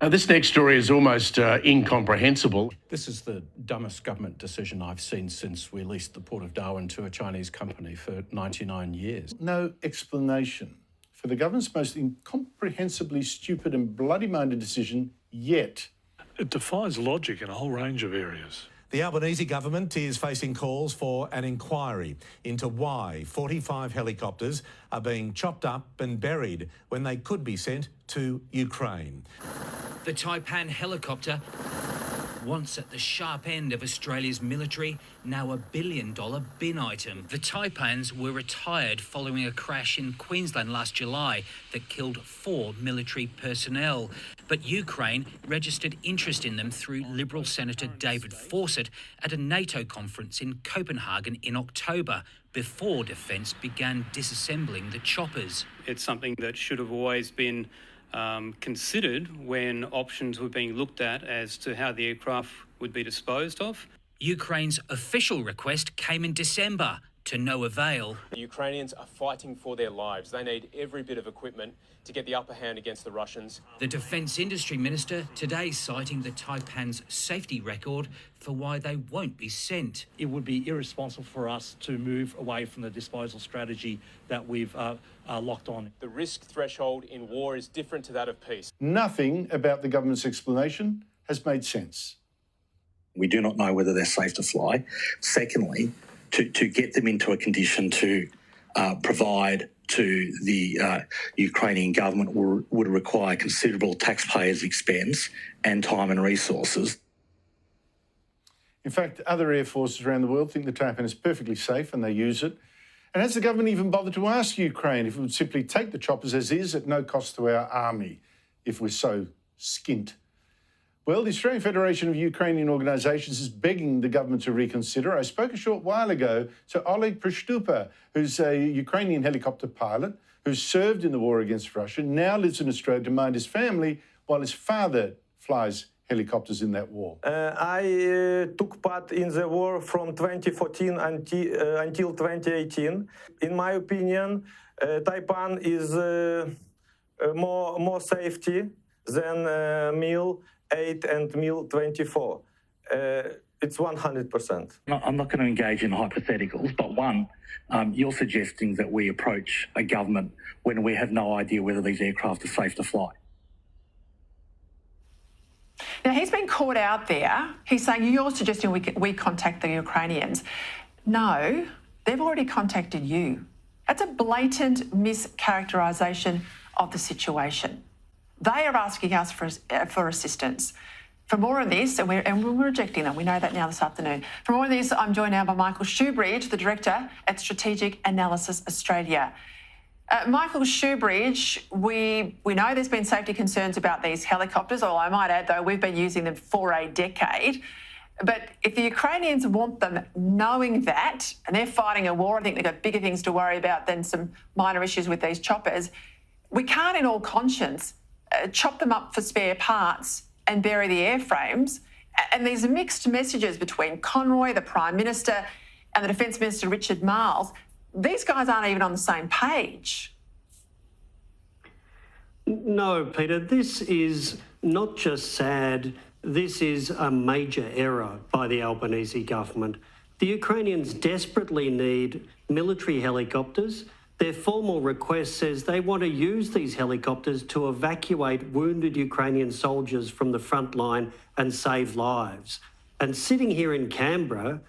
This next story is almost incomprehensible. This is the dumbest government decision I've seen since we leased the Port of Darwin to a Chinese company for 99 years. No explanation for the government's most incomprehensibly stupid and bloody-minded decision yet. It defies logic in a whole range of areas. The Albanese government is facing calls for an inquiry into why 45 helicopters are being chopped up and buried when they could be sent to Ukraine. The Taipan helicopter, once at the sharp end of Australia's military, now a billion-dollar bin item. The Taipans were retired following a crash in Queensland last July that killed 4 military personnel. But Ukraine registered interest in them through Liberal Senator David Fawcett at a NATO conference in Copenhagen in October, before Defence began disassembling the choppers. It's something that should have always been considered when options were being looked at as to how the aircraft would be disposed of. Ukraine's official request came in December, to no avail. The Ukrainians are fighting for their lives. They need every bit of equipment to get the upper hand against the Russians. The Defence Industry Minister today citing the Taipan's safety record for why they won't be sent. It would be irresponsible for us to move away from the disposal strategy that we've locked on. The risk threshold in war is different to that of peace. Nothing about the government's explanation has made sense. We do not know whether they're safe to fly. Secondly, to get them into a condition to provide to the Ukrainian government would require considerable taxpayers' expense and time and resources. In fact, other air forces around the world think the Taipan is perfectly safe and they use it. And has the government even bothered to ask Ukraine if it would simply take the choppers as is at no cost to our army, if we're so skint? Well, the Australian Federation of Ukrainian Organisations is begging the government to reconsider. I spoke a short while ago to Oleg Prishtupa, who's a Ukrainian helicopter pilot who served in the war against Russia, now lives in Australia to mind his family while his father flies helicopters in that war. I took part in the war from 2014 until 2018. In my opinion, Taipan is more safety than MiL-8 and MiL-24. It's 100%. I'm not going to engage in hypotheticals, but one, you're suggesting that we approach a government when we have no idea whether these aircraft are safe to fly. Now, he's been caught out there. He's saying, you're suggesting we contact the Ukrainians. No, they've already contacted you. That's a blatant mischaracterisation of the situation. They are asking us for assistance. For more on this, and we're rejecting them, we know that now this afternoon. For more on this, I'm joined now by Michael Shoebridge, the Director at Strategic Analysis Australia. Michael Shoebridge, we know there's been safety concerns about these helicopters, although I might add, though, we've been using them for a decade. But if the Ukrainians want them knowing that, and they're fighting a war, I think they've got bigger things to worry about than some minor issues with these choppers, we can't in all conscience chop them up for spare parts and bury the airframes. And these mixed messages between Conroy, the Prime Minister, and the Defence Minister, Richard Marles, these guys aren't even on the same page. No, Peter, this is not just sad, this is a major error by the Albanese government. The Ukrainians desperately need military helicopters. Their formal request says they want to use these helicopters to evacuate wounded Ukrainian soldiers from the front line and save lives. And sitting here in Canberra,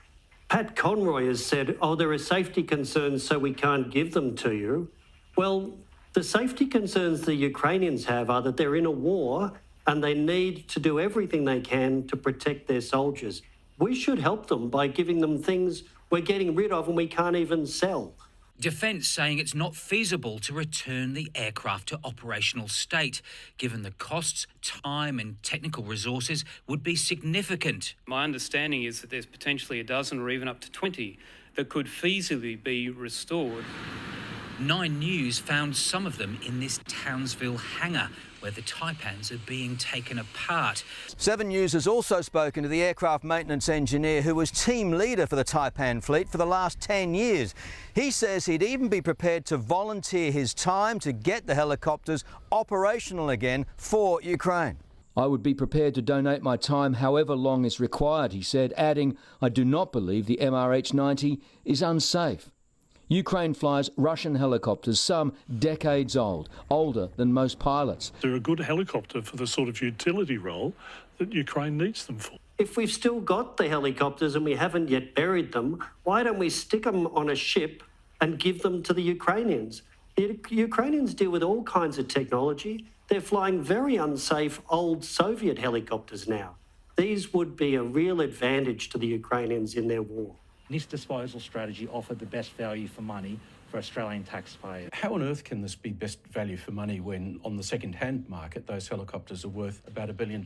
Pat Conroy has said, oh, there are safety concerns, so we can't give them to you. Well, the safety concerns the Ukrainians have are that they're in a war and they need to do everything they can to protect their soldiers. We should help them by giving them things we're getting rid of and we can't even sell. Defence saying it's not feasible to return the aircraft to operational state, given the costs, time and technical resources would be significant. My understanding is that there's potentially a dozen or even up to 20 that could feasibly be restored. 9 News found some of them in this Townsville hangar, where the Taipans are being taken apart. 7 News has also spoken to the aircraft maintenance engineer who was team leader for the Taipan fleet for the last 10 years. He says he'd even be prepared to volunteer his time to get the helicopters operational again for Ukraine. I would be prepared to donate my time however long is required, he said, adding, I do not believe the MRH-90 is unsafe. Ukraine flies Russian helicopters, some decades old, older than most pilots. They're a good helicopter for the sort of utility role that Ukraine needs them for. If we've still got the helicopters and we haven't yet buried them, why don't we stick them on a ship and give them to the Ukrainians? The Ukrainians deal with all kinds of technology. They're flying very unsafe old Soviet helicopters now. These would be a real advantage to the Ukrainians in their war. This disposal strategy offered the best value for money for Australian taxpayers. How on earth can this be best value for money when on the second-hand market those helicopters are worth about $1 billion?